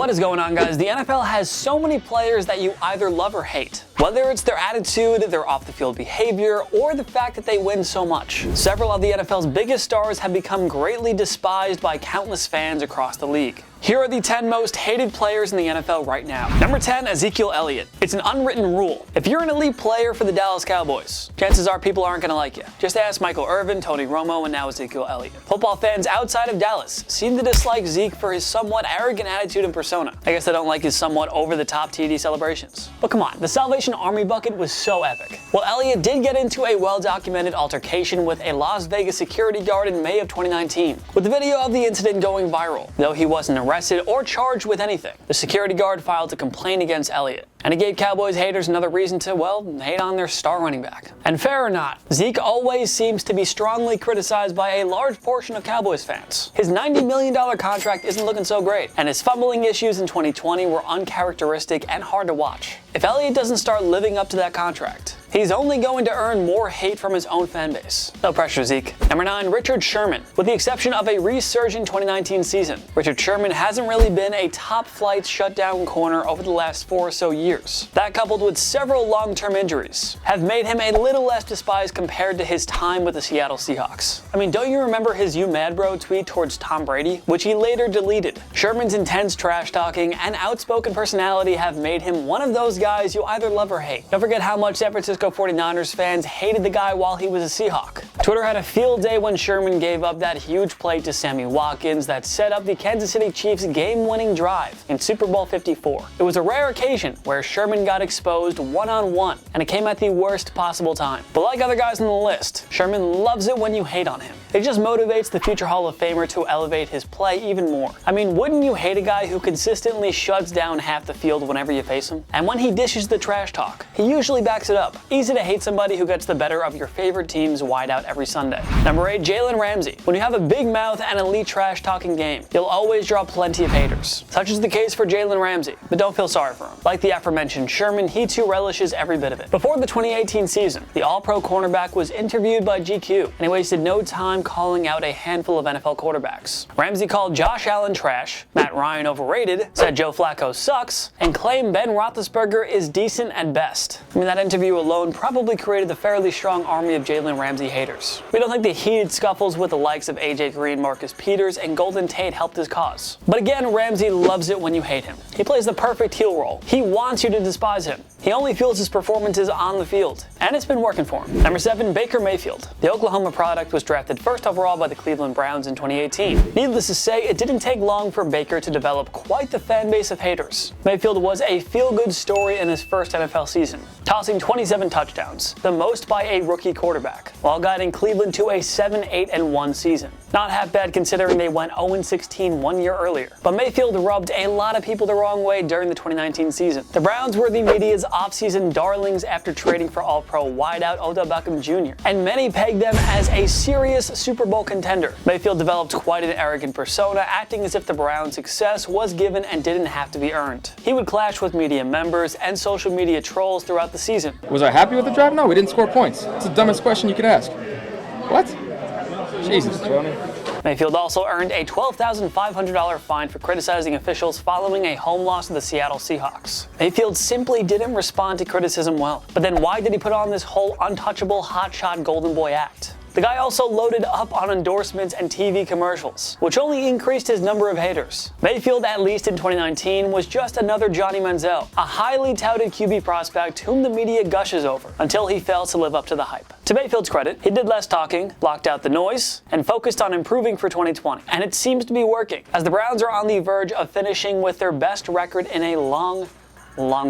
What is going on, guys? The NFL has so many players that you either love or hate. Whether it's their attitude, their off-the-field behavior, or the fact that they win so much. Several of the NFL's biggest stars have become greatly despised by countless fans across the league. Here are the 10 most hated players in the NFL right now. Number 10, Ezekiel Elliott. It's an unwritten rule. If you're an elite player for the Dallas Cowboys, chances are people aren't going to like you. Just ask Michael Irvin, Tony Romo, and now Ezekiel Elliott. Football fans outside of Dallas seem to dislike Zeke for his somewhat arrogant attitude and persona. I guess they don't like his somewhat over-the-top TD celebrations. But come on, the Salvation Army bucket was so epic. Well, Elliott did get into a well-documented altercation with a Las Vegas security guard in May of 2019, with the video of the incident going viral. Though he wasn't arrested or charged with anything, the security guard filed a complaint against Elliott, and it gave Cowboys haters another reason to, well, hate on their star running back. And fair or not, Zeke always seems to be strongly criticized by a large portion of Cowboys fans. His $90 million contract isn't looking so great, and his fumbling issues in 2020 were uncharacteristic and hard to watch. If Elliott doesn't start living up to that contract, he's only going to earn more hate from his own fan base. No pressure, Zeke. Number 9, Richard Sherman. With the exception of a resurgent 2019 season, Richard Sherman hasn't really been a top-flight shutdown corner over the last 4 or so years. That, coupled with several long-term injuries, have made him a little less despised compared to his time with the Seattle Seahawks. I mean, don't you remember his "You Mad Bro" tweet towards Tom Brady, which he later deleted? Sherman's intense trash-talking and outspoken personality have made him one of those guys you either love or hate. Don't forget how much San Francisco 49ers fans hated the guy while he was a Seahawk. Twitter had a field day when Sherman gave up that huge play to Sammy Watkins that set up the Kansas City Chiefs' game-winning drive in Super Bowl 54. It was a rare occasion where Sherman got exposed one-on-one, and it came at the worst possible time. But like other guys on the list, Sherman loves it when you hate on him. It just motivates the future Hall of Famer to elevate his play even more. I mean, wouldn't you hate a guy who consistently shuts down half the field whenever you face him? And when he dishes the trash talk, he usually backs it up. Easy to hate somebody who gets the better of your favorite team's wideout every Sunday. Number 8, Jalen Ramsey. When you have a big mouth and elite trash-talking game, you'll always draw plenty of haters. Such is the case for Jalen Ramsey, but don't feel sorry for him. Like the aforementioned Sherman, he too relishes every bit of it. Before the 2018 season, the All-Pro cornerback was interviewed by GQ, and he wasted no time calling out a handful of NFL quarterbacks. Ramsey called Josh Allen trash, Matt Ryan overrated, said Joe Flacco sucks, and claimed Ben Roethlisberger is decent at best. I mean, that interview alone probably created a fairly strong army of Jalen Ramsey haters. We don't think the heated scuffles with the likes of AJ Green, Marcus Peters, and Golden Tate helped his cause. But again, Ramsey loves it when you hate him. He plays the perfect heel role. He wants you to despise him. He only feels his performances on the field, and it's been working for him. Number 7, Baker Mayfield. The Oklahoma product was drafted first overall by the Cleveland Browns in 2018. Needless to say, it didn't take long for Baker to develop quite the fan base of haters. Mayfield was a feel-good story in his first NFL season, tossing 27 touchdowns, the most by a rookie quarterback, while guiding Cleveland to a 7-8-1 season. Not half bad considering they went 0-16 1 year earlier. But Mayfield rubbed a lot of people the wrong way during the 2019 season. The Browns were the media's offseason darlings after trading for All-Pro wideout Odell Beckham Jr., and many pegged them as a serious Super Bowl contender. Mayfield developed quite an arrogant persona, acting as if the Browns' success was given and didn't have to be earned. He would clash with media members and social media trolls throughout the season. Was I happy with the drive? No, we didn't score points. It's the dumbest question you could ask. What? Jesus, Johnny. Mayfield also earned a $12,500 fine for criticizing officials following a home loss to the Seattle Seahawks. Mayfield simply didn't respond to criticism well. But then why did he put on this whole untouchable hotshot golden boy act? The guy also loaded up on endorsements and TV commercials, which only increased his number of haters. Mayfield, at least in 2019, was just another Johnny Manziel, a highly touted QB prospect whom the media gushes over, until he fails to live up to the hype. To Mayfield's credit, he did less talking, blocked out the noise, and focused on improving for 2020. And it seems to be working, as the Browns are on the verge of finishing with their best record in a long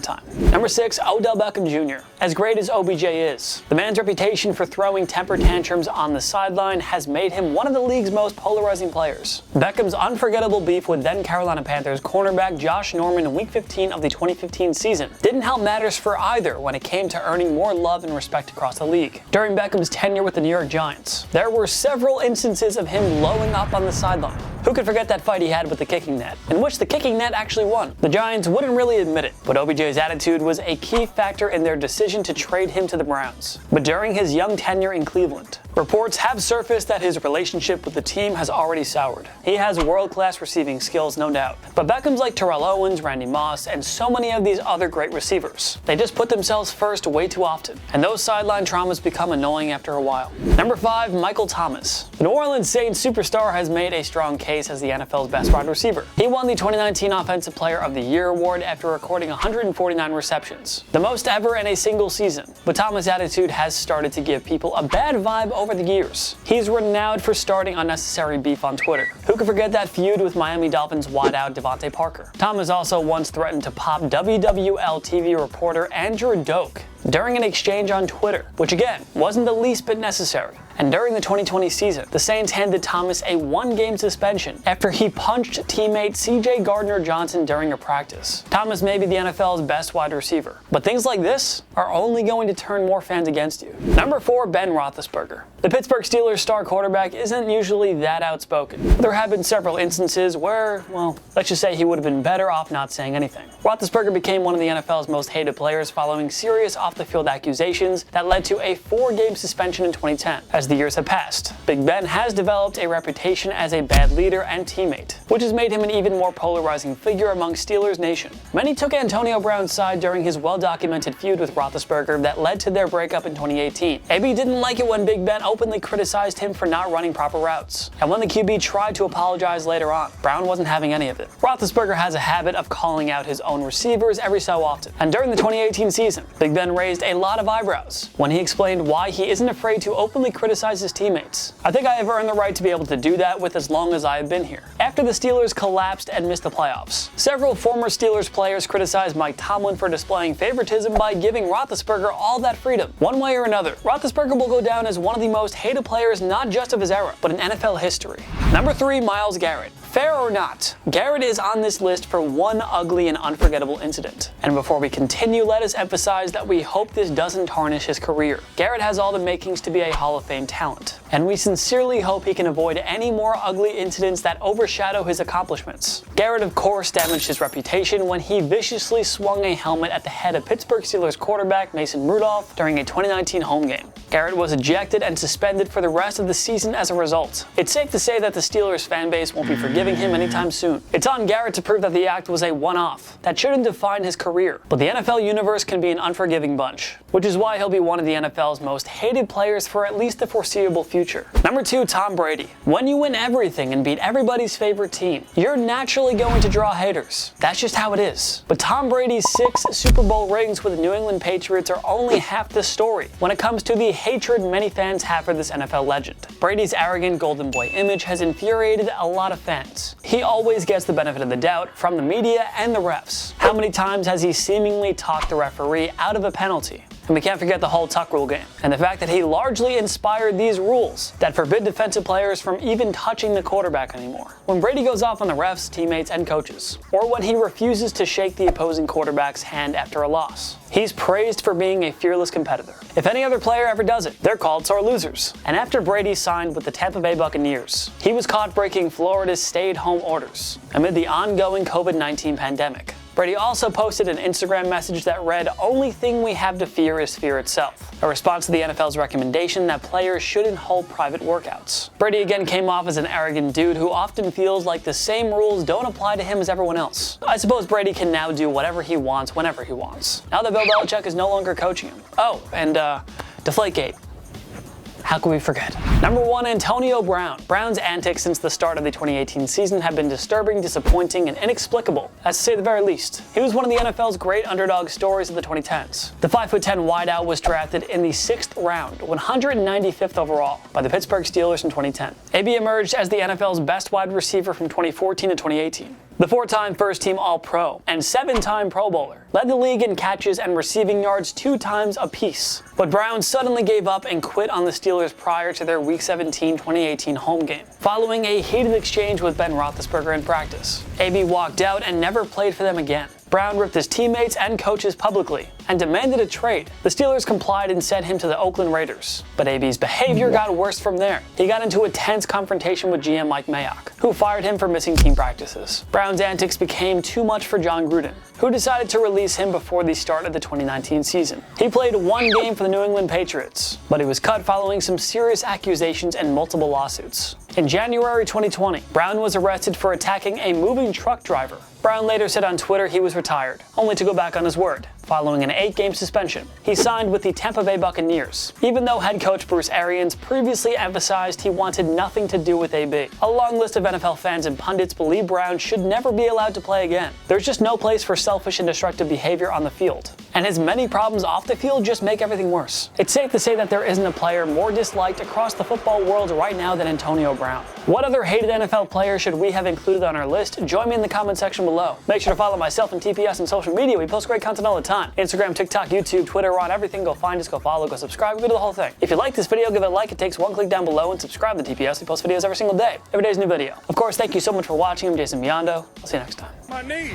time. Number 6, Odell Beckham Jr. As great as OBJ is, the man's reputation for throwing temper tantrums on the sideline has made him one of the league's most polarizing players. Beckham's unforgettable beef with then Carolina Panthers cornerback Josh Norman in Week 15 of the 2015 season didn't help matters for either when it came to earning more love and respect across the league. During Beckham's tenure with the New York Giants, there were several instances of him blowing up on the sideline. Who could forget that fight he had with the kicking net, in which the kicking net actually won? The Giants wouldn't really admit it, but OBJ's attitude was a key factor in their decision to trade him to the Browns. But during his young tenure in Cleveland, Reports have surfaced that his relationship with the team has already soured. He has world-class receiving skills, no doubt, but Beckham's like Terrell Owens, Randy Moss, and so many of these other great receivers. They just put themselves first way too often, and those sideline traumas become annoying after a while. Number 5, Michael Thomas. The New Orleans Saints superstar has made a strong case as the NFL's best wide receiver. He won the 2019 Offensive Player of the Year award after recording 149 receptions, the most ever in a single season. But Thomas' attitude has started to give people a bad vibe over the years. He's renowned for starting unnecessary beef on Twitter. Who could forget that feud with Miami Dolphins wideout Devontae Parker? Thomas also once threatened to pop WWL TV reporter Andrew Doak during an exchange on Twitter, which again wasn't the least bit necessary. And during the 2020 season, the Saints handed Thomas a 1-game suspension after he punched teammate CJ Gardner-Johnson during a practice. Thomas may be the NFL's best wide receiver, but things like this are only going to turn more fans against you. Number 4, Ben Roethlisberger. The Pittsburgh Steelers star quarterback isn't usually that outspoken. There have been several instances where, well, let's just say he would have been better off not saying anything. Roethlisberger became one of the NFL's most hated players following serious off-the-field accusations that led to a 4-game suspension in 2010. As the years have passed, Big Ben has developed a reputation as a bad leader and teammate, which has made him an even more polarizing figure among Steelers Nation. Many took Antonio Brown's side during his well-documented feud with Roethlisberger that led to their breakup in 2018. AB didn't like it when Big Ben openly criticized him for not running proper routes, and when the QB tried to apologize later on, Brown wasn't having any of it. Roethlisberger has a habit of calling out his own receivers every so often, and during the 2018 season, Big Ben raised a lot of eyebrows when he explained why he isn't afraid to openly criticize his teammates. I think I have earned the right to be able to do that with as long as I have been here. After the Steelers collapsed and missed the playoffs, several former Steelers players criticized Mike Tomlin for displaying favoritism by giving Roethlisberger all that freedom. One way or another, Roethlisberger will go down as one of the most hated players not just of his era, but in NFL history. Number 3, Myles Garrett. Fair or not, Garrett is on this list for one ugly and unforgettable incident. And before we continue, let us emphasize that we hope this doesn't tarnish his career. Garrett has all the makings to be a Hall of Fame talent, and we sincerely hope he can avoid any more ugly incidents that overshadow his accomplishments. Garrett, of course, damaged his reputation when he viciously swung a helmet at the head of Pittsburgh Steelers quarterback Mason Rudolph during a 2019 home game. Garrett was ejected and suspended for the rest of the season as a result. It's safe to say that the Steelers fan base won't be forgiving him anytime soon. It's on Garrett to prove that the act was a one-off that shouldn't define his career, but the NFL universe can be an unforgiving bunch, which is why he'll be one of the NFL's most hated players for at least the foreseeable future. Number 2, Tom Brady. When you win everything and beat everybody's favorite team, you're naturally going to draw haters. That's just how it is. But Tom Brady's 6 Super Bowl rings with the New England Patriots are only half the story when it comes to the hatred many fans have for this NFL legend. Brady's arrogant golden boy image has infuriated a lot of fans. He always gets the benefit of the doubt from the media and the refs. How many times has he seemingly talked the referee out of a penalty? And we can't forget the whole tuck rule game, and the fact that he largely inspired these rules that forbid defensive players from even touching the quarterback anymore. When Brady goes off on the refs, teammates, and coaches, or when he refuses to shake the opposing quarterback's hand after a loss, he's praised for being a fearless competitor. If any other player ever does it, they're called sore losers. And after Brady signed with the Tampa Bay Buccaneers, he was caught breaking Florida's stay-at-home orders amid the ongoing COVID-19 pandemic. Brady also posted an Instagram message that read, "Only thing we have to fear is fear itself," a response to the NFL's recommendation that players shouldn't hold private workouts. Brady again came off as an arrogant dude who often feels like the same rules don't apply to him as everyone else. I suppose Brady can now do whatever he wants whenever he wants, now that Bill Belichick is no longer coaching him. Oh, and Deflategate. How could we forget? Number 1, Antonio Brown. Brown's antics since the start of the 2018 season have been disturbing, disappointing, and inexplicable, as to say the very least. He was one of the NFL's great underdog stories of the 2010s. The 5'10" wideout was drafted in the 6th round, 195th overall, by the Pittsburgh Steelers in 2010. AB emerged as the NFL's best wide receiver from 2014 to 2018. The 4-time first-team All-Pro and 7-time Pro Bowler led the league in catches and receiving yards 2 times apiece. But Brown suddenly gave up and quit on the Steelers prior to their Week 17 2018 home game, following a heated exchange with Ben Roethlisberger in practice. AB walked out and never played for them again. Brown ripped his teammates and coaches publicly and demanded a trade. The Steelers complied and sent him to the Oakland Raiders. But AB's behavior got worse from there. He got into a tense confrontation with GM Mike Mayock, who fired him for missing team practices. Brown's antics became too much for John Gruden, who decided to release him before the start of the 2019 season. He played one game for the New England Patriots, but he was cut following some serious accusations and multiple lawsuits. In January 2020, Brown was arrested for attacking a moving truck driver. Brown later said on Twitter he was retired, only to go back on his word. Following an 8-game suspension, he signed with the Tampa Bay Buccaneers, even though head coach Bruce Arians previously emphasized he wanted nothing to do with AB. A long list of NFL fans and pundits believe Brown should never be allowed to play again. There's just no place for selfish and destructive behavior on the field, and his many problems off the field just make everything worse. It's safe to say that there isn't a player more disliked across the football world right now than Antonio Brown. What other hated NFL players should we have included on our list? Join me in the comment section below. Make sure to follow myself and TPS on social media. We post great content all the time. Instagram, TikTok, YouTube, Twitter, we're on everything. Go find us, go follow, go subscribe, go do the whole thing. If you like this video, give it a like. It takes one click down below and subscribe to TPS. We post videos every single day. Every day's a new video. Of course, thank you so much for watching. I'm Jason Biondo. I'll see you next time. My knee.